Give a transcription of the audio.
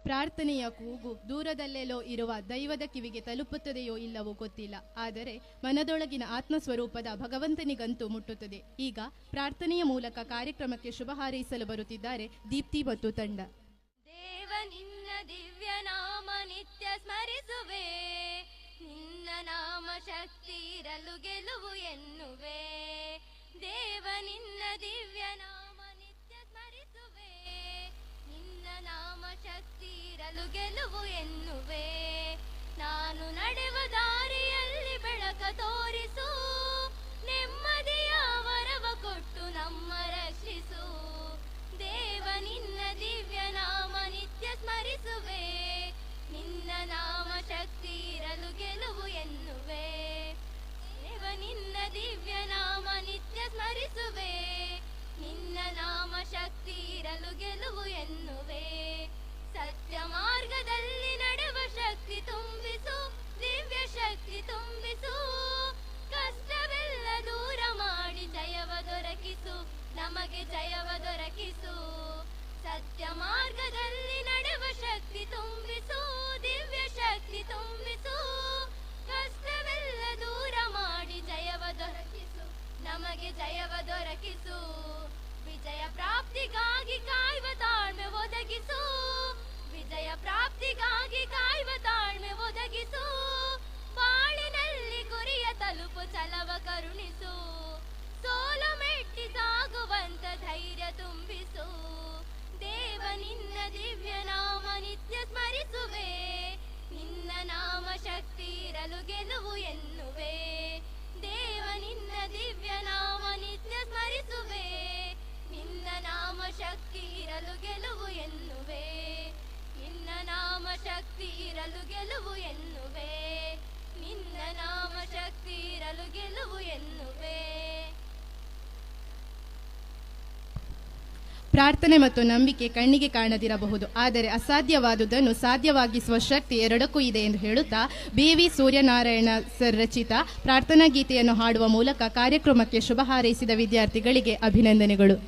ಪ್ರಾರ್ಥನೆಯ ಕೂಗು ದೂರದಲ್ಲೆಲ್ಲೋ ಇರುವ ದೈವದ ಕಿವಿಗೆ ತಲುಪುತ್ತದೆಯೋ ಇಲ್ಲವೋ ಗೊತ್ತಿಲ್ಲ, ಆದರೆ ಮನದೊಳಗಿನ ಆತ್ಮಸ್ವರೂಪದ ಭಗವಂತನಿಗಂತೂ ಮುಟ್ಟುತ್ತದೆ. ಈಗ ಪ್ರಾರ್ಥನೆಯ ಮೂಲಕ ಕಾರ್ಯಕ್ರಮಕ್ಕೆ ಶುಭ ಹಾರೈಸಲು ಬರುತ್ತಿದ್ದಾರೆ ದೀಪ್ತಿ ಮತ್ತು ತಂಡ. ದೇವ ನಿನ್ನ ದಿವ್ಯ ನಾಮ ನಿತ್ಯ ಸ್ಮರಿಸುವೆ, ನಿನ್ನ ನಾಮ ಶಕ್ತಿ ಇರಲು ಗೆಲುವು ಎನ್ನುವೆ. ದೇವ ನಿನ್ನ ದಿವ್ಯ ನಾಮ ನಿತ್ಯ ಸ್ಮರಿಸುವೆ, ನಿನ್ನ ನಾಮ ಶಕ್ತಿ ಇರಲು ಗೆಲುವು ಎನ್ನುವೆ. ನಾನು ನಡೆವ ದಾರಿಯಲ್ಲಿ ಬೆಳಕ ತೋರಿಸು, ನೆಮ್ಮದಿಯ ವರವ ಕೊಟ್ಟು ನಮ್ಮ ರಕ್ಷಿಸು. ದೇವ ನಿನ್ನ ದಿವ್ಯ ನಾಮ ನಿತ್ಯ ಸ್ಮರಿಸುವೆ, ನಿನ್ನ ನಾಮ ಶಕ್ತಿ ಇರಲು ಗೆಲುವು ಎನ್ನುವೆ. ದೇವ ನಿನ್ನ ದಿವ್ಯ ನಾಮ ನಿತ್ಯ ಸ್ಮರಿಸುವೆ, ನಿನ್ನ ನಾಮ ಶಕ್ತಿ ಇರಲು ಗೆಲುವು ಎನ್ನುವೆ. ಸತ್ಯ ಮಾರ್ಗದಲ್ಲಿ ನಡೆವ ಶಕ್ತಿ ತುಂಬಿಸು, ದಿವ್ಯ ಶಕ್ತಿ ತುಂಬಿಸು. ಕಷ್ಟವೆಲ್ಲ ದೂರ ಮಾಡಿ ಜಯವ ದೊರಕಿಸು, ನಮಗೆ ಜಯವ ದೊರಕಿಸು. ಸತ್ಯ ಮಾರ್ಗದಲ್ಲಿ ನಡೆವ ಶಕ್ತಿ ತುಂಬಿಸು, ದಿವ್ಯ ಶಕ್ತಿ ತುಂಬಿಸು. ಕಷ್ಟವೆಲ್ಲ ದೂರ ಮಾಡಿ ಜಯವ ದೊರಕಿಸು, ನಮಗೆ ಜಯವ ದೊರಕಿಸು. ವಿಜಯ ಪ್ರಾಪ್ತಿಗಾಗಿ ಕಾಯುವ ತಾಳ್ಮೆ ಒದಗಿಸು, ವಿಜಯ ಪ್ರಾಪ್ತಿಗಾಗಿ ಕಾಯುವ ತಾಳ್ಮೆ ಒದಗಿಸು. ಬಾಳಿನಲ್ಲಿ ಗುರಿಯ ತಲುಪು ಛಲವ ಕರುಣಿಸು, ಸೋಲು ಮೆಟ್ಟಿ ಸಾಗುವಂತ ಧೈರ್ಯ ತುಂಬಿಸು. ದೇವ ನಿನ್ನ ದಿವ್ಯ ನಾಮ ನಿತ್ಯ ಸ್ಮರಿಸುವೆ, ನಿನ್ನ ನಾಮ ಶಕ್ತಿ ಇರಲು ಗೆಲುವು ಎನ್ನುವೆ. ದೇವ ನಿನ್ನ ದಿವ್ಯ ನಾಮ ನಿತ್ಯ ಸ್ಮರಿಸುವೆ, ನಿನ್ನ ನಾಮ ಶಕ್ತಿ ಇರಲು ಗೆಲುವು ಎನ್ನುವೆ. ನಿನ್ನ ನಾಮ ಶಕ್ತಿ ಇರಲು ಗೆಲುವು ಎನ್ನುವೆ, ನಿನ್ನ ನಾಮ ಶಕ್ತಿ ಇರಲು ಗೆಲುವು ಎನ್ನುವೆ. ಪ್ರಾರ್ಥನೆ ಮತ್ತು ನಂಬಿಕೆ ಕಣ್ಣಿಗೆ ಕಾಣದಿರಬಹುದು, ಆದರೆ ಅಸಾಧ್ಯವಾದುದನ್ನು ಸಾಧ್ಯವಾಗಿಸುವ ಶಕ್ತಿ ಎರಡಕ್ಕೂ ಇದೆ ಎಂದು ಹೇಳುತ್ತಾ BV ಸೂರ್ಯನಾರಾಯಣ ಸರ್ ರಚಿತ ಪ್ರಾರ್ಥನಾ ಗೀತೆಯನ್ನು ಹಾಡುವ ಮೂಲಕ ಕಾರ್ಯಕ್ರಮಕ್ಕೆ ಶುಭ ಹಾರೈಸಿದ ವಿದ್ಯಾರ್ಥಿಗಳಿಗೆ ಅಭಿನಂದನೆಗಳು.